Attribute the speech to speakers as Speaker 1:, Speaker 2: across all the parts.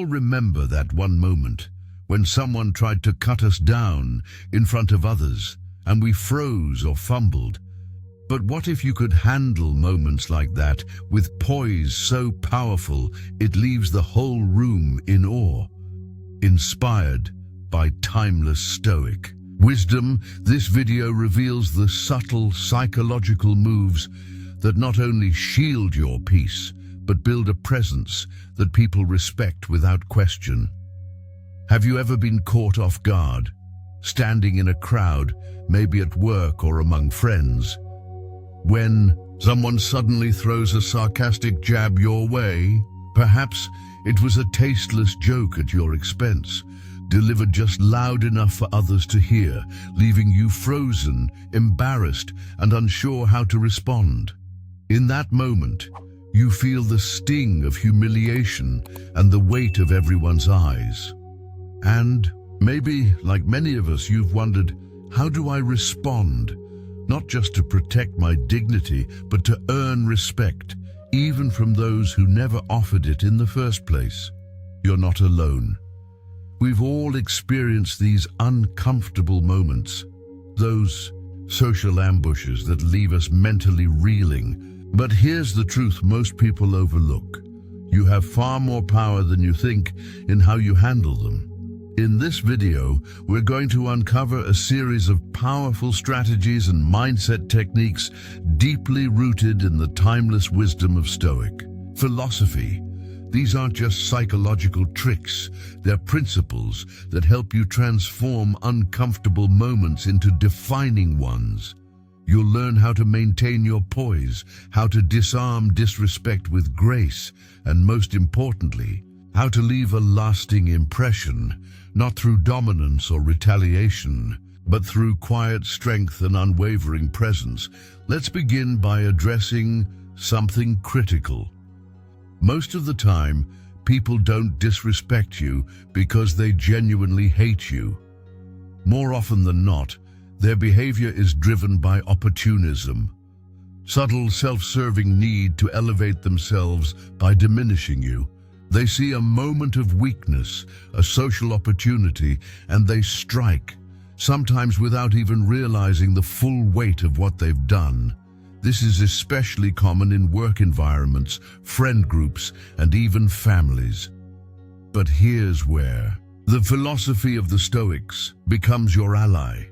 Speaker 1: all remember that one moment when someone tried to cut us down in front of others and we froze or fumbled. But what if you could handle moments like that with poise so powerful it leaves the whole room in awe? Inspired by timeless Stoic wisdom, this video reveals the subtle psychological moves that not only shield your peace, but build a presence that people respect without question. Have you ever been caught off guard, standing in a crowd, maybe at work or among friends, when someone suddenly throws a sarcastic jab your way? Perhaps it was a tasteless joke at your expense, delivered just loud enough for others to hear, leaving you frozen, embarrassed, and unsure how to respond. In that moment, you feel the sting of humiliation and the weight of everyone's eyes. And maybe, like many of us, you've wondered, how do I respond? Not just to protect my dignity, but to earn respect, even from those who never offered it in the first place. You're not alone. We've all experienced these uncomfortable moments, those social ambushes that leave us mentally reeling. But here's the truth most people overlook. You have far more power than you think in how you handle them. In this video, we're going to uncover a series of powerful strategies and mindset techniques deeply rooted in the timeless wisdom of Stoic philosophy. These aren't just psychological tricks, they're principles that help you transform uncomfortable moments into defining ones. You'll learn how to maintain your poise, how to disarm disrespect with grace, and most importantly, how to leave a lasting impression, not through dominance or retaliation, but through quiet strength and unwavering presence. Let's begin by addressing something critical. Most of the time, people don't disrespect you because they genuinely hate you. More often than not, their behavior is driven by opportunism, subtle self-serving need to elevate themselves by diminishing you. They see a moment of weakness, a social opportunity, and they strike, sometimes without even realizing the full weight of what they've done. This is especially common in work environments, friend groups, and even families. But here's where the philosophy of the Stoics becomes your ally.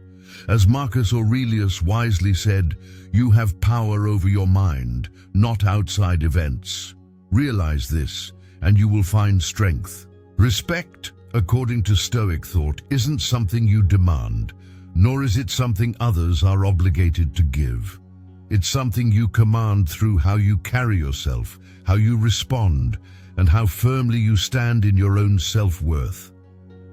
Speaker 1: As Marcus Aurelius wisely said, you have power over your mind, not outside events. Realize this, and you will find strength. Respect, according to Stoic thought, isn't something you demand, nor is it something others are obligated to give. It's something you command through how you carry yourself, how you respond, and how firmly you stand in your own self-worth.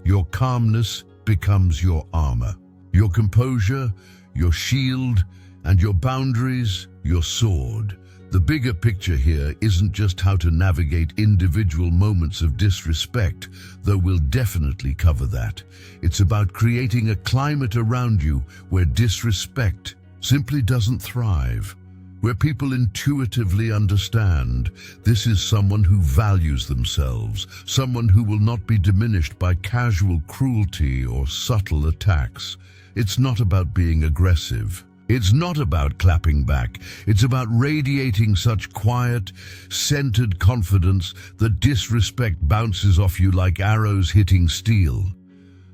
Speaker 1: Your calmness becomes your armor, your composure, your shield, and your boundaries, your sword. The bigger picture here isn't just how to navigate individual moments of disrespect, though we'll definitely cover that. It's about creating a climate around you where disrespect simply doesn't thrive, where people intuitively understand this is someone who values themselves, someone who will not be diminished by casual cruelty or subtle attacks. It's not about being aggressive. It's not about clapping back. It's about radiating such quiet, centered confidence that disrespect bounces off you like arrows hitting steel.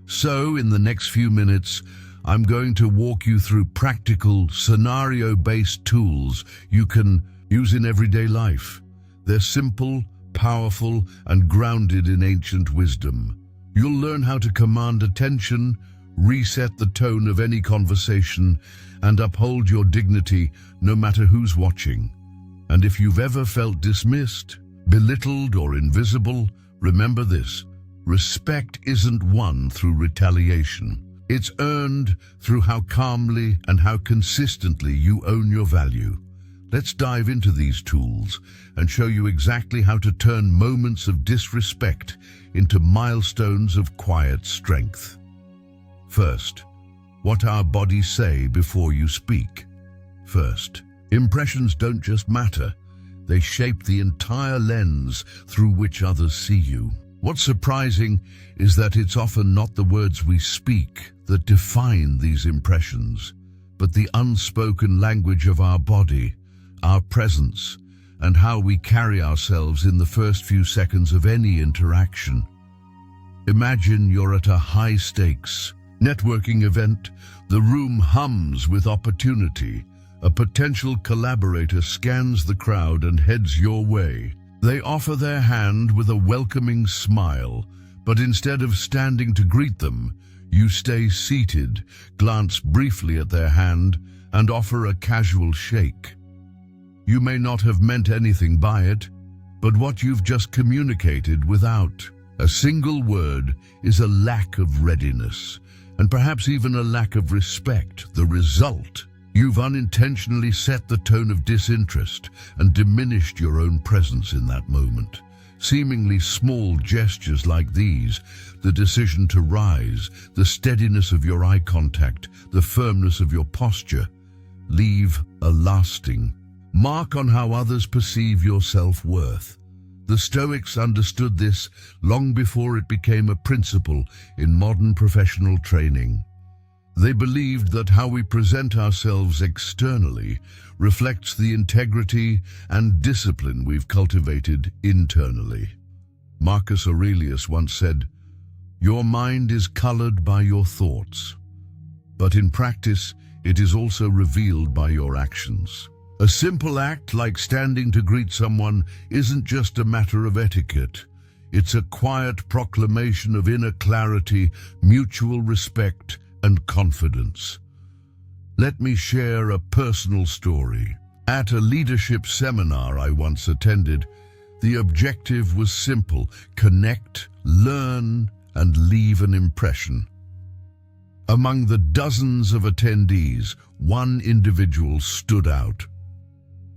Speaker 1: So, in the next few minutes, I'm going to walk you through practical, scenario-based tools you can use in everyday life. They're simple, powerful, and grounded in ancient wisdom. You'll learn how to command attention, reset the tone of any conversation, and uphold your dignity no matter who's watching. And if you've ever felt dismissed, belittled, or invisible, remember this: respect isn't won through retaliation. It's earned through how calmly and how consistently you own your value. Let's dive into these tools and show you exactly how to turn moments of disrespect into milestones of quiet strength. First, what our bodies say before you speak. First, impressions don't just matter. They shape the entire lens through which others see you. What's surprising is that it's often not the words we speak that define these impressions, but the unspoken language of our body, our presence, and how we carry ourselves in the first few seconds of any interaction. Imagine you're at a high-stakes networking event. The room hums with opportunity. A potential collaborator scans the crowd and heads your way. They offer their hand with a welcoming smile, but instead of standing to greet them, you stay seated, glance briefly at their hand, and offer a casual shake. You may not have meant anything by it, but what you've just communicated without a single word is a lack of readiness, and perhaps even a lack of respect. The result: you've unintentionally set the tone of disinterest and diminished your own presence in that moment. Seemingly small gestures like these, the decision to rise, the steadiness of your eye contact, the firmness of your posture, leave a lasting mark on how others perceive your self-worth. The Stoics understood this long before it became a principle in modern professional training. They believed that how we present ourselves externally reflects the integrity and discipline we've cultivated internally. Marcus Aurelius once said, "Your mind is colored by your thoughts, but in practice it is also revealed by your actions." A simple act like standing to greet someone isn't just a matter of etiquette. It's a quiet proclamation of inner clarity, mutual respect, and confidence. Let me share a personal story. At a leadership seminar I once attended, the objective was simple: connect, learn, and leave an impression. Among the dozens of attendees, one individual stood out.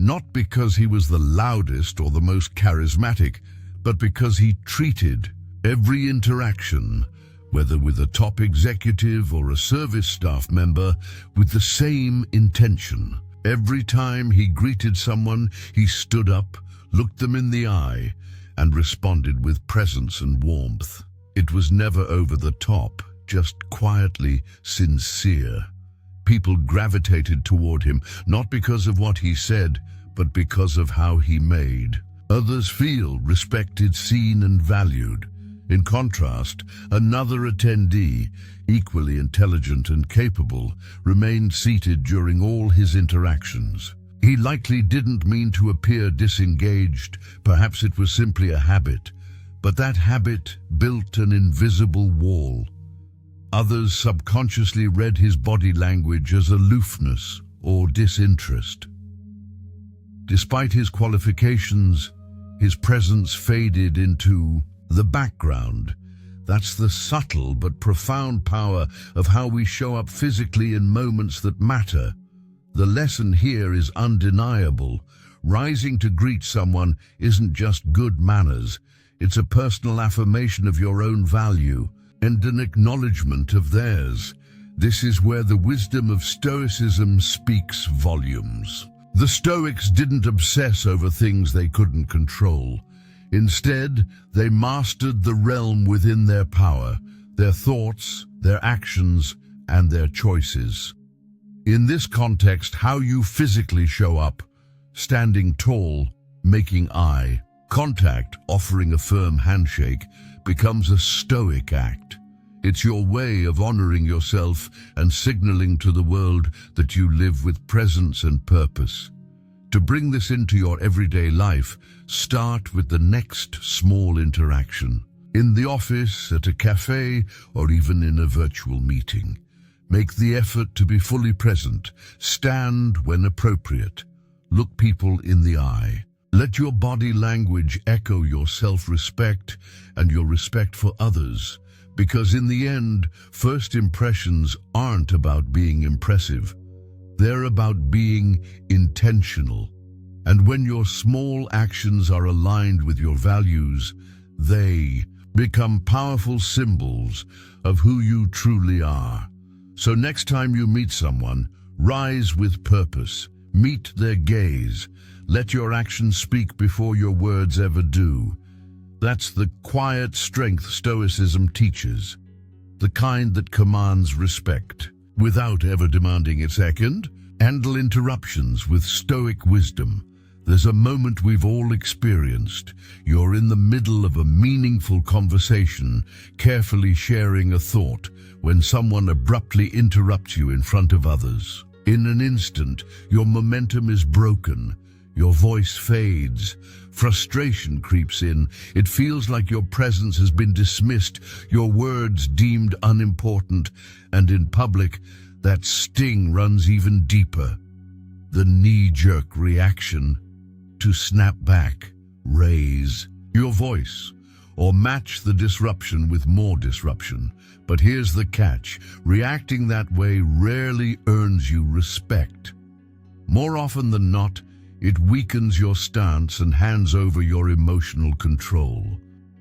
Speaker 1: Not because he was the loudest or the most charismatic, but because he treated every interaction, whether with a top executive or a service staff member, with the same intention. Every time he greeted someone, he stood up, looked them in the eye, and responded with presence and warmth. It was never over the top, just quietly sincere. People gravitated toward him, not because of what he said, but because of how he made others feel respected, seen, and valued. In contrast, another attendee, equally intelligent and capable, remained seated during all his interactions. He likely didn't mean to appear disengaged, perhaps it was simply a habit, but that habit built an invisible wall. Others subconsciously read his body language as aloofness or disinterest. Despite his qualifications, his presence faded into the background. That's the subtle but profound power of how we show up physically in moments that matter. The lesson here is undeniable. Rising to greet someone isn't just good manners. It's a personal affirmation of your own value and an acknowledgement of theirs. This is where the wisdom of Stoicism speaks volumes. The Stoics didn't obsess over things they couldn't control. Instead, they mastered the realm within their power, their thoughts, their actions, and their choices. In this context, how you physically show up, standing tall, making eye contact, offering a firm handshake, becomes a Stoic act. It's your way of honoring yourself and signaling to the world that you live with presence and purpose. To bring this into your everyday life, start with the next small interaction. In the office, at a cafe, or even in a virtual meeting. Make the effort to be fully present. Stand when appropriate. Look people in the eye. Let your body language echo your self-respect and your respect for others. Because in the end, first impressions aren't about being impressive. They're about being intentional. And when your small actions are aligned with your values, they become powerful symbols of who you truly are. So next time you meet someone, rise with purpose. Meet their gaze. Let your actions speak before your words ever do. That's the quiet strength Stoicism teaches, the kind that commands respect, without ever demanding it. Second, handle interruptions with stoic wisdom. There's a moment we've all experienced. You're in the middle of a meaningful conversation, carefully sharing a thought, when someone abruptly interrupts you in front of others. In an instant, your momentum is broken. Your voice fades. Frustration creeps in. It feels like your presence has been dismissed, your words deemed unimportant, and in public, that sting runs even deeper. The knee-jerk reaction to snap back, raise your voice, or match the disruption with more disruption. But here's the catch. Reacting that way rarely earns you respect. More often than not, it weakens your stance and hands over your emotional control.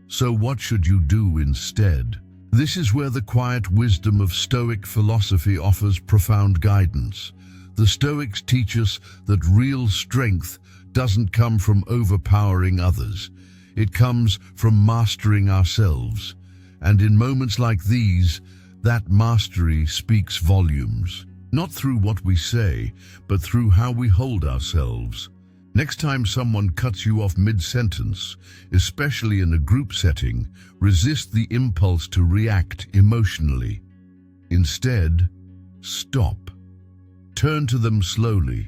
Speaker 1: So what should you do instead? This is where the quiet wisdom of Stoic philosophy offers profound guidance. The Stoics teach us that real strength doesn't come from overpowering others. It comes from mastering ourselves. And in moments like these, that mastery speaks volumes. Not through what we say, but through how we hold ourselves. Next time someone cuts you off mid-sentence, especially in a group setting, resist the impulse to react emotionally. Instead, stop. Turn to them slowly.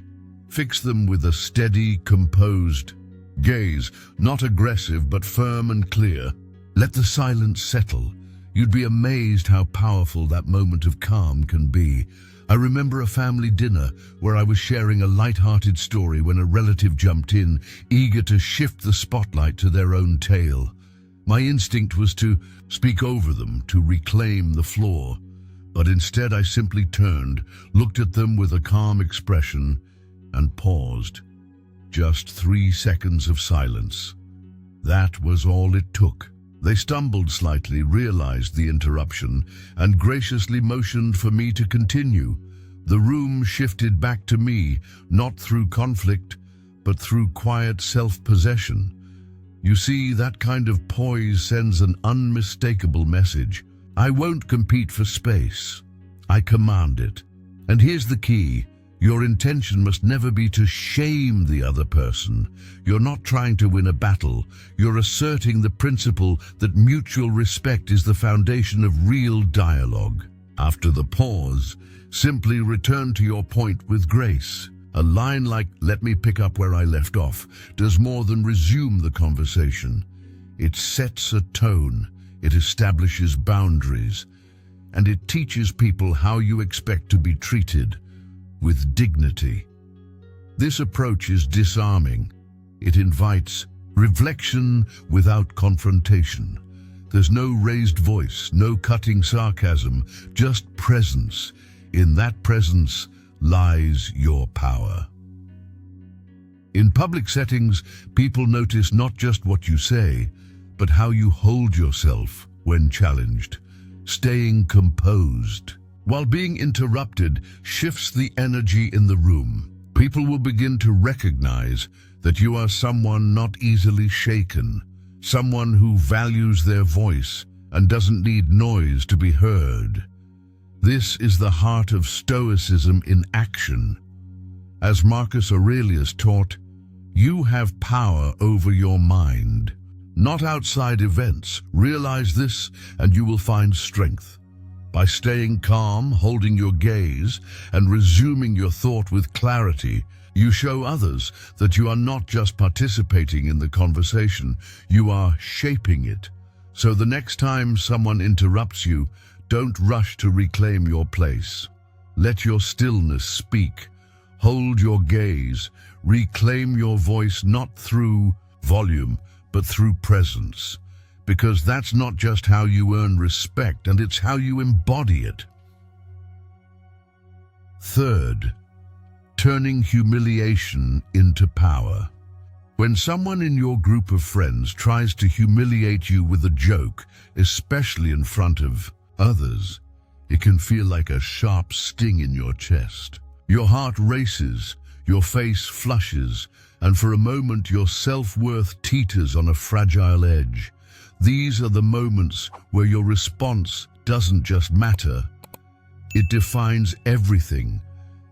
Speaker 1: Fix them with a steady, composed gaze, not aggressive but firm and clear. Let the silence settle. You'd be amazed how powerful that moment of calm can be. I remember a family dinner where I was sharing a light-hearted story when a relative jumped in, eager to shift the spotlight to their own tale. My instinct was to speak over them, to reclaim the floor. But instead I simply turned, looked at them with a calm expression, and paused. Just 3 seconds of silence. That was all it took. They stumbled slightly, realized the interruption, and graciously motioned for me to continue. The room shifted back to me, not through conflict, but through quiet self-possession. You see, that kind of poise sends an unmistakable message. I won't compete for space. I command it. And here's the key. Your intention must never be to shame the other person. You're not trying to win a battle. You're asserting the principle that mutual respect is the foundation of real dialogue. After the pause, simply return to your point with grace. A line like, "Let me pick up where I left off," does more than resume the conversation. It sets a tone, it establishes boundaries, and it teaches people how you expect to be treated. With dignity. This approach is disarming. It invites reflection without confrontation. There's no raised voice, no cutting sarcasm, just presence. In that presence lies your power. In public settings, people notice not just what you say, but how you hold yourself when challenged, staying composed. While being interrupted shifts the energy in the room, people will begin to recognize that you are someone not easily shaken, someone who values their voice and doesn't need noise to be heard. This is the heart of Stoicism in action. As Marcus Aurelius taught, you have power over your mind, not outside events. Realize this and you will find strength. By staying calm, holding your gaze, and resuming your thought with clarity, you show others that you are not just participating in the conversation, you are shaping it. So the next time someone interrupts you, don't rush to reclaim your place. Let your stillness speak. Hold your gaze. Reclaim your voice not through volume, but through presence. Because that's not just how you earn respect, and it's how you embody it. Third, turning humiliation into power. When someone in your group of friends tries to humiliate you with a joke, especially in front of others, it can feel like a sharp sting in your chest. Your heart races, your face flushes, and for a moment your self-worth teeters on a fragile edge. These are the moments where your response doesn't just matter, it defines everything.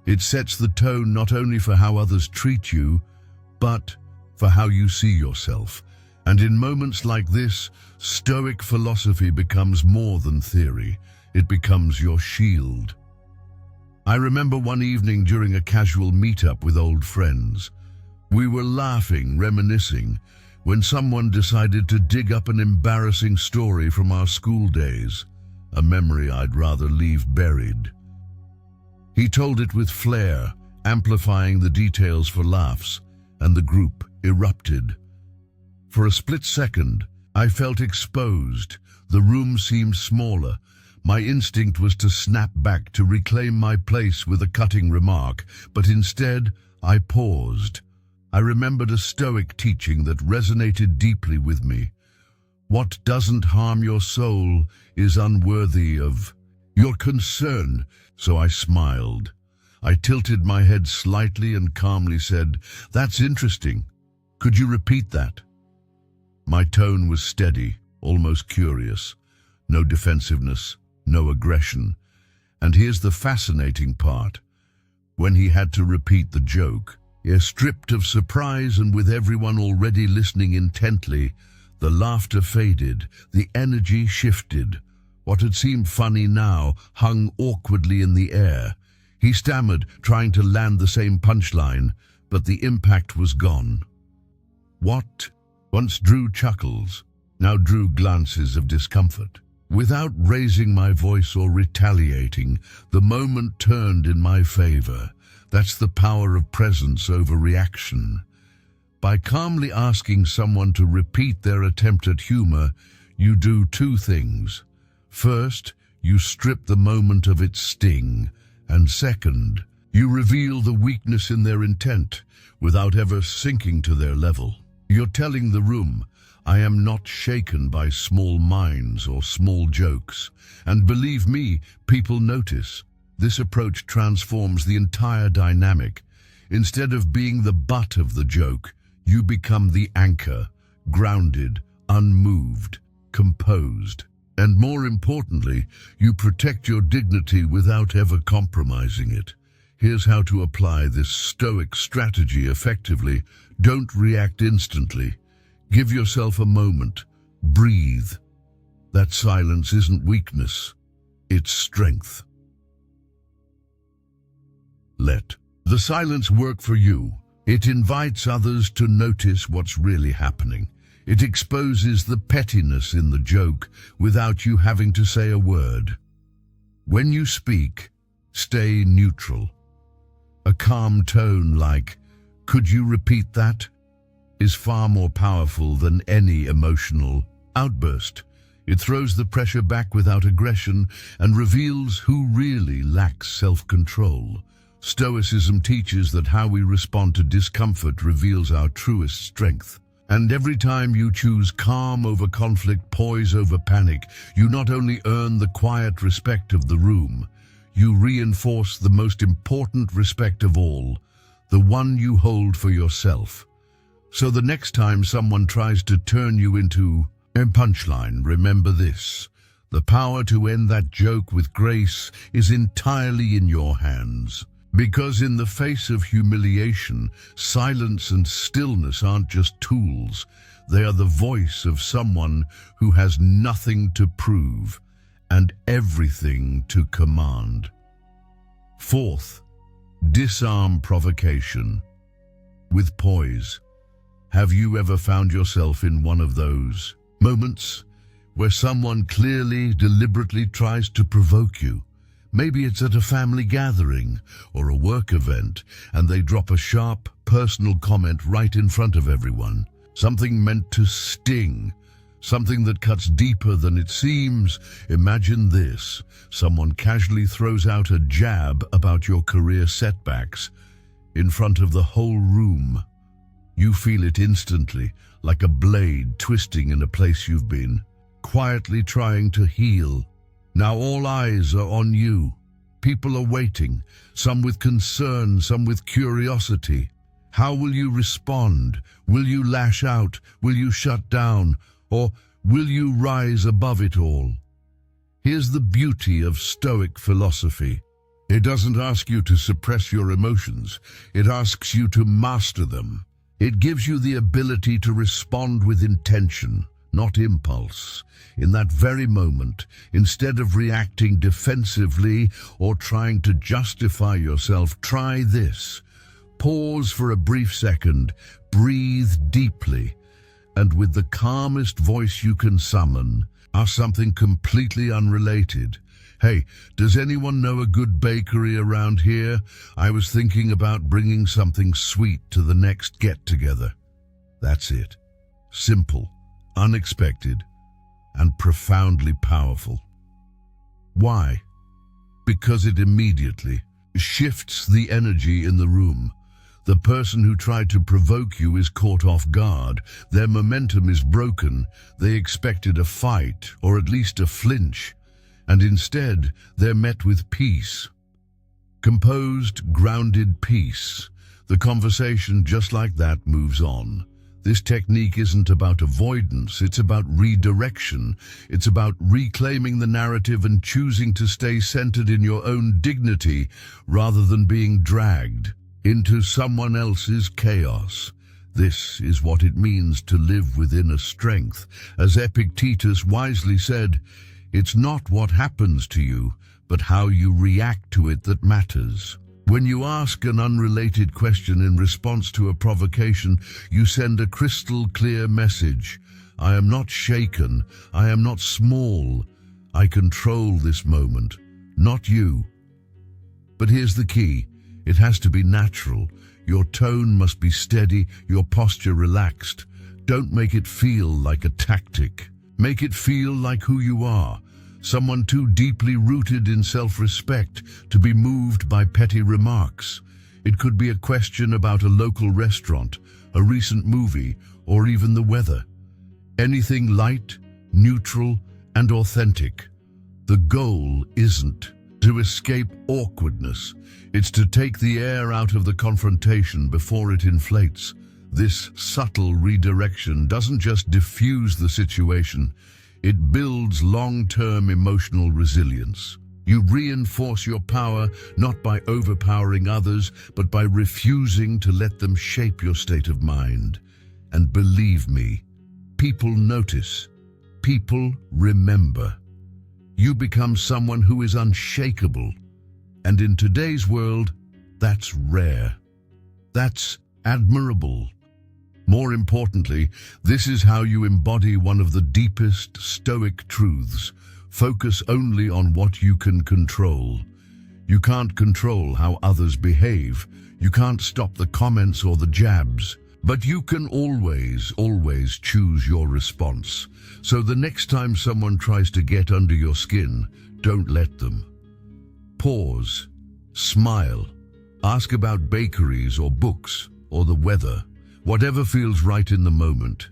Speaker 1: It sets the tone not only for how others treat you, but for how you see yourself. And in moments like this, Stoic philosophy becomes more than theory. It becomes your shield. I remember one evening during a casual meetup with old friends. We were laughing, reminiscing, when someone decided to dig up an embarrassing story from our school days, a memory I'd rather leave buried. He told it with flair, amplifying the details for laughs, and the group erupted. For a split second, I felt exposed. The room seemed smaller. My instinct was to snap back to reclaim my place with a cutting remark, but instead I paused. I remembered a Stoic teaching that resonated deeply with me. What doesn't harm your soul is unworthy of your concern. So I smiled. I tilted my head slightly and calmly said, "That's interesting. Could you repeat that?" My tone was steady, almost curious. No defensiveness, no aggression. And here's the fascinating part. When he had to repeat the joke, stripped of surprise and with everyone already listening intently, the laughter faded, the energy shifted. What had seemed funny now hung awkwardly in the air. He stammered, trying to land the same punchline, but the impact was gone. What once drew chuckles now drew glances of discomfort. Without raising my voice or retaliating, the moment turned in my favor. That's the power of presence over reaction. By calmly asking someone to repeat their attempt at humor, you do two things. First, you strip the moment of its sting, and second, you reveal the weakness in their intent without ever sinking to their level. You're telling the room, I am not shaken by small minds or small jokes. And believe me, people notice. This approach transforms the entire dynamic. Instead of being the butt of the joke, you become the anchor, grounded, unmoved, composed. And more importantly, you protect your dignity without ever compromising it. Here's how to apply this Stoic strategy effectively. Don't react instantly. Give yourself a moment. Breathe. That silence isn't weakness, it's strength. Let the silence work for you. It invites others to notice what's really happening. It exposes the pettiness in the joke without you having to say a word. When you speak, stay neutral. A calm tone like, "Could you repeat that?" is far more powerful than any emotional outburst. It throws the pressure back without aggression and reveals who really lacks self-control. Stoicism teaches that how we respond to discomfort reveals our truest strength. And every time you choose calm over conflict, poise over panic, you not only earn the quiet respect of the room, you reinforce the most important respect of all, the one you hold for yourself. So the next time someone tries to turn you into a punchline, remember this. The power to end that joke with grace is entirely in your hands. Because in the face of humiliation, silence and stillness aren't just tools. They are the voice of someone who has nothing to prove and everything to command. Fourth, disarm provocation with poise. Have you ever found yourself in one of those moments where someone clearly, deliberately tries to provoke you? Maybe it's at a family gathering or a work event, and they drop a sharp, personal comment right in front of everyone. Something meant to sting, something that cuts deeper than it seems. Imagine this. Someone casually throws out a jab about your career setbacks in front of the whole room. You feel it instantly, like a blade twisting in a place you've been quietly trying to heal. Now all eyes are on you. People are waiting, some with concern, some with curiosity. How will you respond? Will you lash out? Will you shut down? Or Will you rise above it all? Here's the beauty of Stoic philosophy. It doesn't ask you to suppress your emotions. It asks you to master them. It gives you the ability to respond with intention, not impulse. In that very moment, instead of reacting defensively or trying to justify yourself, try this. Pause for a brief second, breathe deeply, and with the calmest voice you can summon, ask something completely unrelated. Hey, does anyone know a good bakery around here? I was thinking about bringing something sweet to the next get-together. That's it. Simple, unexpected, and profoundly powerful. Why? Because it immediately shifts the energy in the room. The person who tried to provoke you is caught off guard. Their momentum is broken. They expected a fight, or at least a flinch, and instead they're met with peace. Composed, grounded peace. The conversation just like that moves on. This technique isn't about avoidance, it's about redirection. It's about reclaiming the narrative and choosing to stay centered in your own dignity rather than being dragged into someone else's chaos. This is what it means to live within a strength. As Epictetus wisely said, it's not what happens to you, but how you react to it that matters. When you ask an unrelated question in response to a provocation, you send a crystal clear message. I am not shaken. I am not small. I control this moment, not you. But here's the key. It has to be natural. Your tone must be steady, your posture relaxed. Don't make it feel like a tactic. Make it feel like who you are. Someone too deeply rooted in self-respect to be moved by petty remarks. It could be a question about a local restaurant, a recent movie, or even the weather. Anything light, neutral, and authentic. The goal isn't to escape awkwardness. It's to take the air out of the confrontation before it inflates. This subtle redirection doesn't just diffuse the situation, it builds long-term emotional resilience. You reinforce your power not by overpowering others, but by refusing to let them shape your state of mind. And believe me, people notice. People remember. You become someone who is unshakable. And in today's world, that's rare. That's admirable. More importantly, this is how you embody one of the deepest Stoic truths. Focus only on what you can control. You can't control how others behave. You can't stop the comments or the jabs. But you can always choose your response. So the next time someone tries to get under your skin, don't let them. Pause. Smile. Ask about bakeries or books or the weather. Whatever feels right in the moment,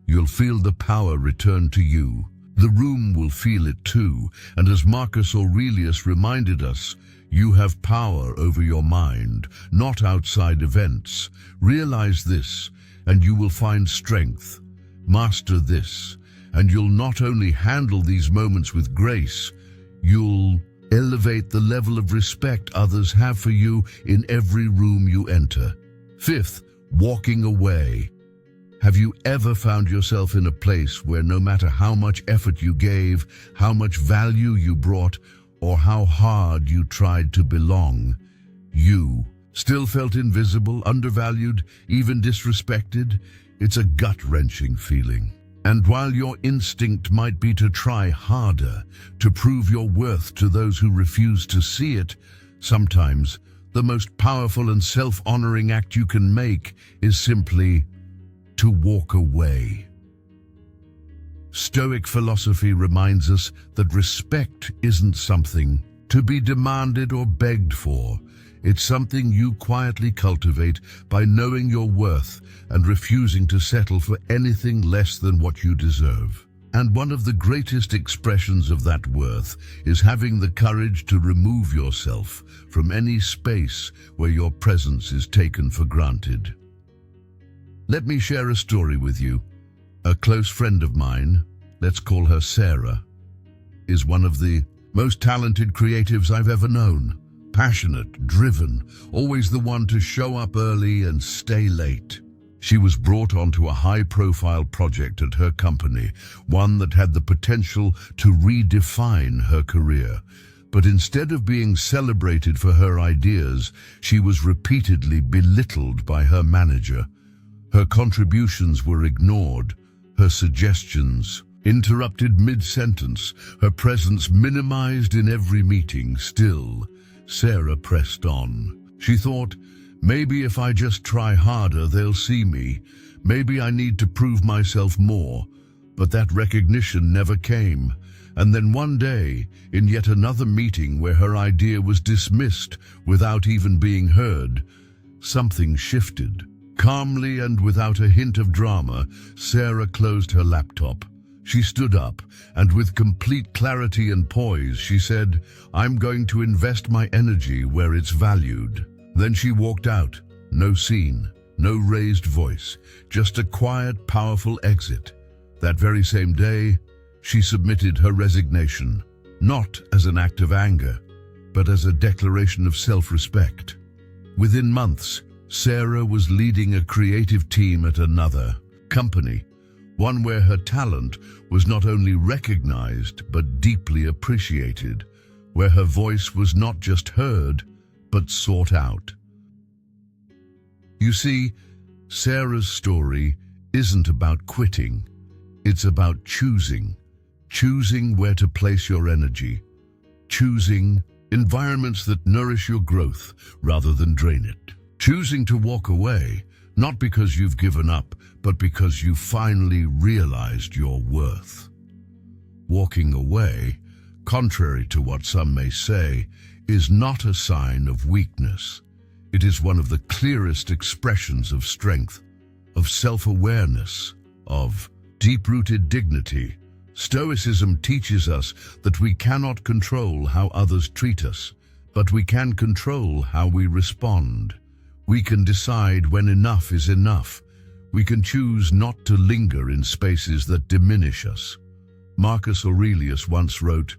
Speaker 1: you'll feel the power return to you. The room will feel it too, and as Marcus Aurelius reminded us, you have power over your mind, not outside events. Realize this, and you will find strength. Master this, and you'll not only handle these moments with grace, you'll elevate the level of respect others have for you in every room you enter. Fifth, walking away. Have you ever found yourself in a place where no matter how much effort you gave, how much value you brought, or how hard you tried to belong, you still felt invisible, undervalued, even disrespected? It's a gut-wrenching feeling. And while your instinct might be to try harder, to prove your worth to those who refuse to see it, sometimes the most powerful and self-honoring act you can make is simply to walk away. Stoic philosophy reminds us that respect isn't something to be demanded or begged for. It's something you quietly cultivate by knowing your worth and refusing to settle for anything less than what you deserve. And one of the greatest expressions of that worth is having the courage to remove yourself from any space where your presence is taken for granted. Let me share a story with you. A close friend of mine, let's call her Sarah, is one of the most talented creatives I've ever known. Passionate, driven, always the one to show up early and stay late. She was brought onto a high-profile project at her company, one that had the potential to redefine her career. But instead of being celebrated for her ideas, she was repeatedly belittled by her manager. Her contributions were ignored, her suggestions interrupted mid-sentence, her presence minimized in every meeting. Still, Sarah pressed on. She thought, maybe if I just try harder, they'll see me. Maybe I need to prove myself more. But that recognition never came. And then one day, in yet another meeting where her idea was dismissed without even being heard, something shifted. Calmly and without a hint of drama, Sarah closed her laptop. She stood up, and with complete clarity and poise, she said, "I'm going to invest my energy where it's valued." Then she walked out. No scene, no raised voice, just a quiet, powerful exit. That very same day, she submitted her resignation, not as an act of anger, but as a declaration of self-respect. Within months, Sarah was leading a creative team at another company, one where her talent was not only recognized but deeply appreciated, where her voice was not just heard but sought out. You see, Sarah's story isn't about quitting. It's about choosing where to place your energy, choosing environments that nourish your growth rather than drain it, choosing to walk away, not because you've given up, but because you finally realized your worth. Walking away, contrary to what some may say, is not a sign of weakness. It is one of the clearest expressions of strength, of self-awareness, of deep-rooted dignity. Stoicism teaches us that we cannot control how others treat us, but we can control how we respond. We can decide when enough is enough. We can choose not to linger in spaces that diminish us. Marcus Aurelius once wrote,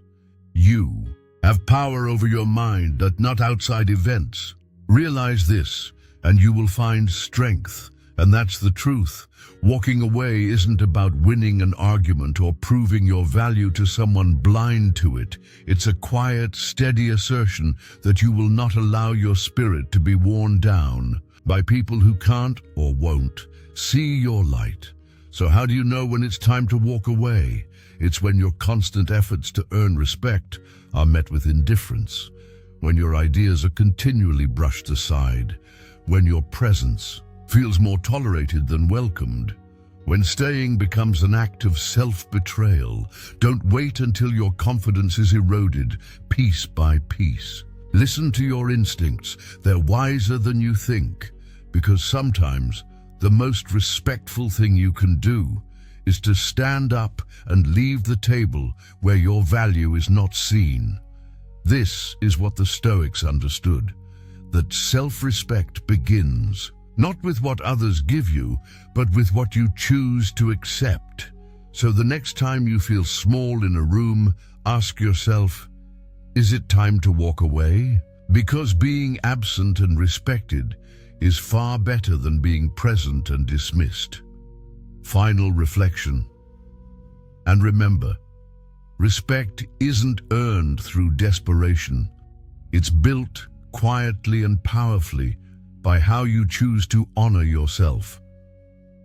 Speaker 1: "You have power over your mind, but not outside events. Realize this, and you will find strength." And that's the truth. Walking away isn't about winning an argument or proving your value to someone blind to it. It's a quiet, steady assertion that you will not allow your spirit to be worn down by people who can't or won't see your light. So how do you know when it's time to walk away? It's when your constant efforts to earn respect are met with indifference, when your ideas are continually brushed aside, when your presence feels more tolerated than welcomed, when staying becomes an act of self-betrayal. Don't wait until your confidence is eroded piece by piece. Listen to your instincts. They're wiser than you think, because sometimes the most respectful thing you can do is to stand up and leave the table where your value is not seen. This is what the Stoics understood, that self-respect begins not with what others give you, but with what you choose to accept. So the next time you feel small in a room, ask yourself, is it time to walk away? Because being absent and respected is far better than being present and dismissed. Final reflection. And remember, respect isn't earned through desperation. It's built quietly and powerfully by how you choose to honor yourself.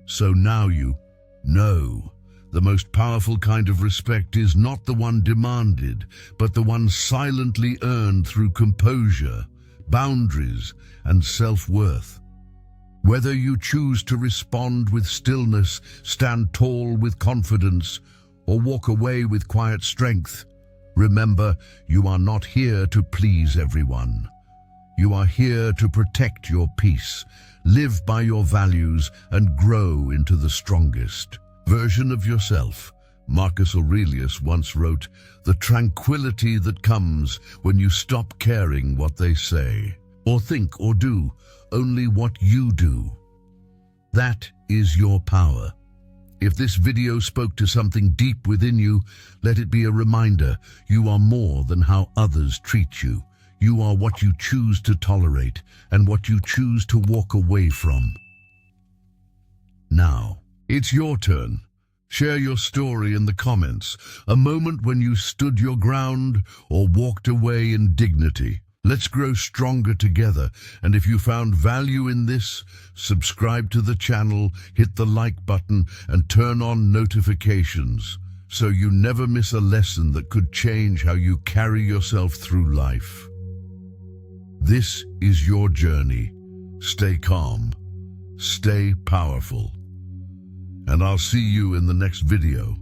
Speaker 1: So now you know the most powerful kind of respect is not the one demanded, but the one silently earned through composure, boundaries, and self-worth. Whether you choose to respond with stillness, stand tall with confidence, or walk away with quiet strength, remember, you are not here to please everyone. You are here to protect your peace, live by your values, and grow into the strongest version of yourself. Marcus Aurelius once wrote, "The tranquility that comes when you stop caring what they say, or think or do, only what you do. That is your power." If this video spoke to something deep within you, let it be a reminder you are more than how others treat you. You are what you choose to tolerate and what you choose to walk away from. Now, it's your turn. Share your story in the comments, a moment when you stood your ground or walked away in dignity. Let's grow stronger together, and if you found value in this, subscribe to the channel, hit the like button, and turn on notifications so you never miss a lesson that could change how you carry yourself through life. This is your journey. Stay calm, stay powerful, and I'll see you in the next video.